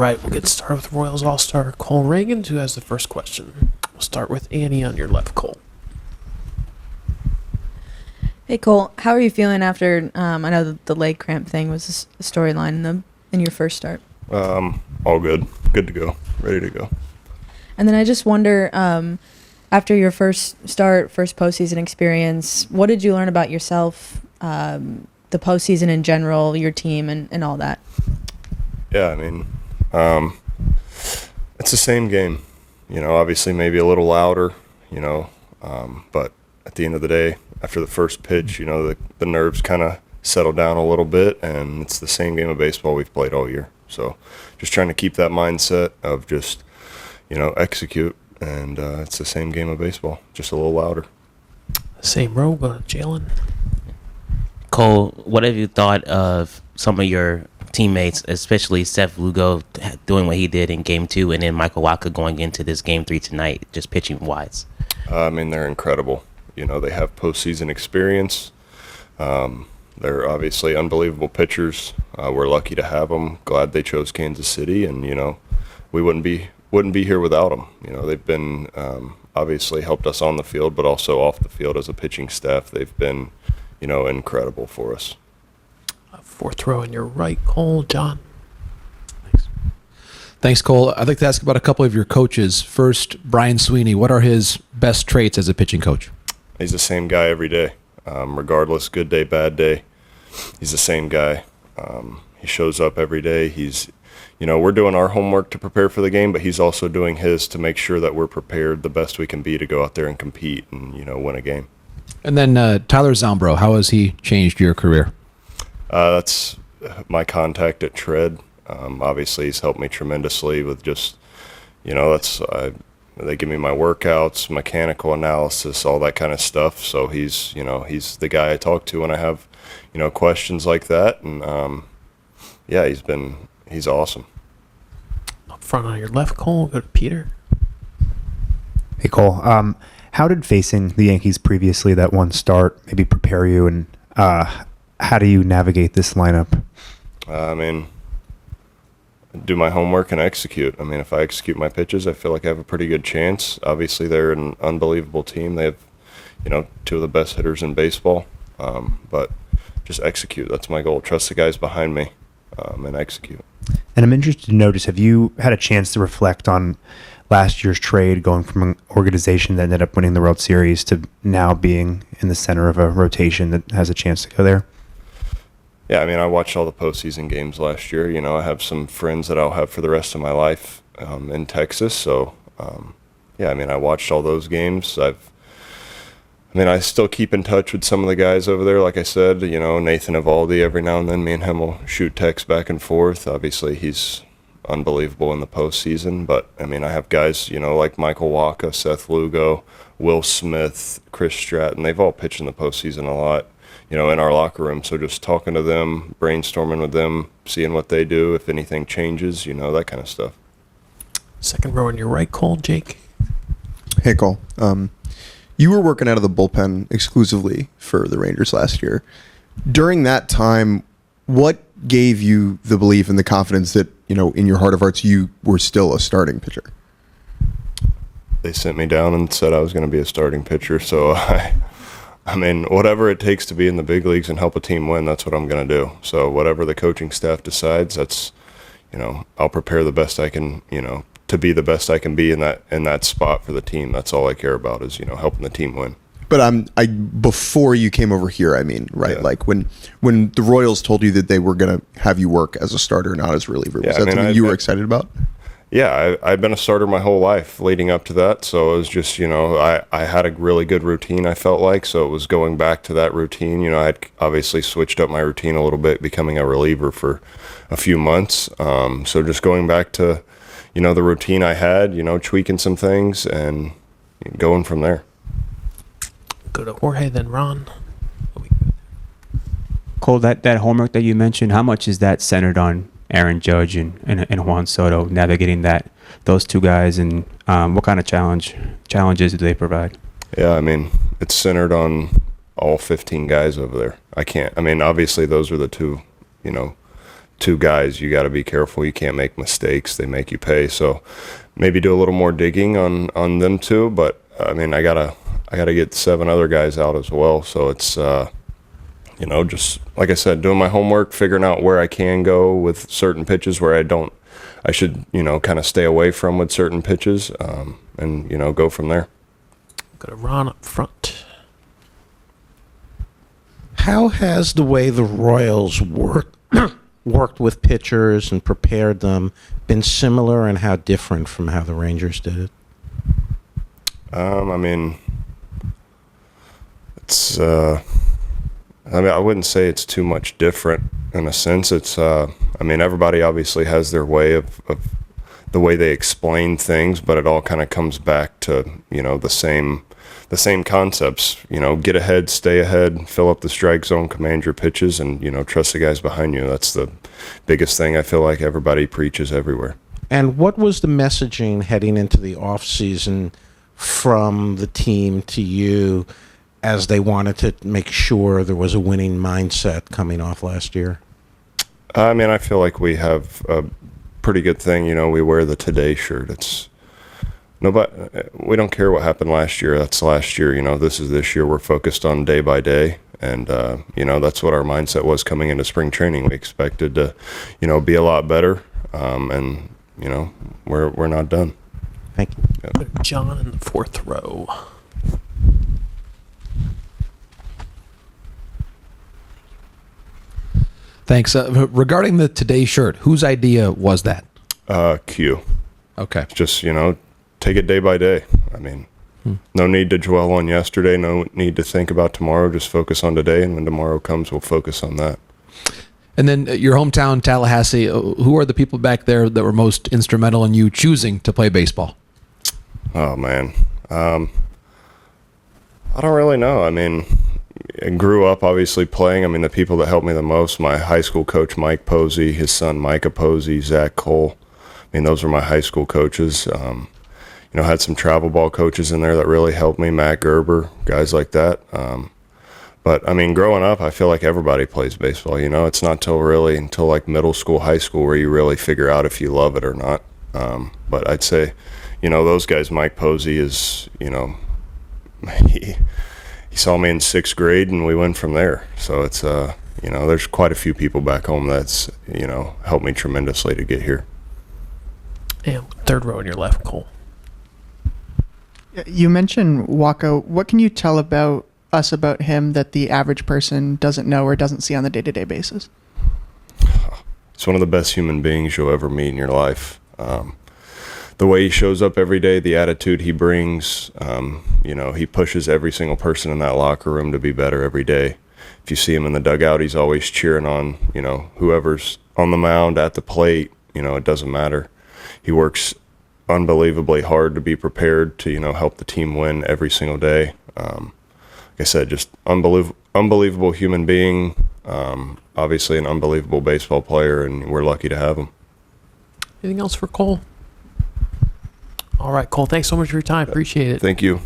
right, we'll get started with Royals All-Star Cole Ragans, who has the first question. We'll start with Annie on your left, Cole. Hey Cole, how are you feeling after? I know the leg cramp thing was a storyline in your first start. All good to go, ready to go. And then I just wonder, after your first postseason experience, what did you learn about yourself, the postseason in general, your team, and all that? Yeah, I mean, it's the same game. Obviously maybe a little louder, but at the end of the day, after the first pitch, the nerves kind of settle down a little bit, and it's the same game of baseball we've played all year. So just trying to keep that mindset of just, execute, and it's the same game of baseball, just a little louder. Same row, Jalen. Cole, what have you thought of some of your teammates, especially Seth Lugo doing what he did in Game 2, and then Michael Wacha going into this Game 3 tonight, just pitching wise? They're incredible. They have postseason experience. They're obviously unbelievable pitchers. We're lucky to have them. Glad they chose Kansas City, and we wouldn't be here without them. They've been obviously helped us on the field, but also off the field as a pitching staff. They've been, incredible for us. Fourth row on your right, Cole. John. Thanks, Cole. I'd like to ask about a couple of your coaches. First, Brian Sweeney. What are his best traits as a pitching coach? He's the same guy every day, regardless, good day, bad day. He's the same guy. He shows up every day. He's, we're doing our homework to prepare for the game, but he's also doing his to make sure that we're prepared the best we can be to go out there and compete and, win a game. And then Tyler Zombro, how has he changed your career? That's my contact at Tread. Obviously, he's helped me tremendously with just, they give me my workouts, mechanical analysis, all that kind of stuff. So he's the guy I talk to when I have, questions like that. And, he's awesome. Up front on your left, Cole. Go to Peter. Hey, Cole. How did facing the Yankees previously, that one start, maybe prepare you, and how do you navigate this lineup? Do my homework and execute. If I execute my pitches, I feel like I have a pretty good chance. Obviously, they're an unbelievable team. They have, two of the best hitters in baseball. But just execute. That's my goal. Trust the guys behind me and execute. And I'm interested to notice, have you had a chance to reflect on last year's trade, going from an organization that ended up winning the World Series to now being in the center of a rotation that has a chance to go there? Yeah, I watched all the postseason games last year. I have some friends that I'll have for the rest of my life in Texas. So, I watched all those games. I still keep in touch with some of the guys over there. Like I said, Nathan Eovaldi, every now and then, me and him will shoot texts back and forth. Obviously, he's unbelievable in the postseason. But, I have guys, like Michael Wacha, Seth Lugo, Will Smith, Chris Stratton. They've all pitched in the postseason a lot. In our locker room. So just talking to them, brainstorming with them, seeing what they do, if anything changes, that kind of stuff. Second row on your right, Cole. Jake. Hey, Cole. You were working out of the bullpen exclusively for the Rangers last year. During that time, what gave you the belief and the confidence that, in your heart of hearts, you were still a starting pitcher? They sent me down and said I was going to be a starting pitcher, so whatever it takes to be in the big leagues and help a team win, that's what I'm going to do. So whatever the coaching staff decides, that's, I'll prepare the best I can, to be the best I can be in that spot for the team. That's all I care about is, helping the team win. But before you came over here, right? Yeah. Like when the Royals told you that they were going to have you work as a starter, not as reliever, was that something you were excited about? Yeah, I've been a starter my whole life leading up to that, so it was just, I had a really good routine, I felt like, so it was going back to that routine. I had obviously switched up my routine a little bit, becoming a reliever for a few months, so just going back to, the routine I had, tweaking some things and going from there. Go to Jorge, then Ron. Cole, that homework that you mentioned, how much is that centered on Aaron Judge and Juan Soto, navigating those two guys, and what kind of challenges do they provide? Yeah, it's centered on all 15 guys over there. Obviously those are the two two guys, you got to be careful. You can't make mistakes. They make you pay. So maybe do a little more digging on them too. But I mean, I gotta get 7 other guys out as well. So it's just like I said, doing my homework, figuring out where I can go with certain pitches, where I should kind of stay away from with certain pitches, and go from there. Go to Ron up front. How has the way the Royals worked with pitchers and prepared them been similar, and how different from how the Rangers did it? I mean, it's. I wouldn't say it's too much different in a sense. It's. Everybody obviously has their way of the way they explain things, but it all kind of comes back to the same concepts. Get ahead, stay ahead, fill up the strike zone, command your pitches, and trust the guys behind you. That's the biggest thing I feel like everybody preaches everywhere. And what was the messaging heading into the off season from the team to you, as they wanted to make sure there was a winning mindset coming off last year? I feel like we have a pretty good thing. We wear the Today shirt. We don't care what happened last year. That's last year. This is this year. We're focused on day by day. And, that's what our mindset was coming into spring training. We expected to, be a lot better. And, we're not done. Thank you. Yeah. John in the 4th row. Thanks. Regarding the Today shirt, whose idea was that? Q. Okay. Just, take it day by day. No need to dwell on yesterday. No need to think about tomorrow. Just focus on today. And when tomorrow comes, we'll focus on that. And then your hometown, Tallahassee, who are the people back there that were most instrumental in you choosing to play baseball? Oh, man. I don't really know. I grew up obviously playing. The people that helped me the most, my high school coach, Mike Posey, his son, Micah Posey, Zach Cole. Those were my high school coaches. Had some travel ball coaches in there that really helped me, Matt Gerber, guys like that. But growing up, I feel like everybody plays baseball. It's not until like middle school, high school, where you really figure out if you love it or not. But I'd say, those guys, Mike Posey is, he saw me in 6th grade and we went from there. So it's, there's quite a few people back home that's, helped me tremendously to get here. And 3rd row on your left, Cole. You mentioned Waka. What can you tell us about him that the average person doesn't know or doesn't see on the day-to-day basis? It's one of the best human beings you'll ever meet in your life. The way he shows up every day, the attitude he brings, he pushes every single person in that locker room to be better every day. If you see him in the dugout, he's always cheering on, whoever's on the mound, at the plate, it doesn't matter. He works unbelievably hard to be prepared to, help the team win every single day. Like I said, just unbelievable human being, obviously an unbelievable baseball player, and we're lucky to have him. Anything else for Cole? All right, Cole, thanks so much for your time. Appreciate it. Thank you.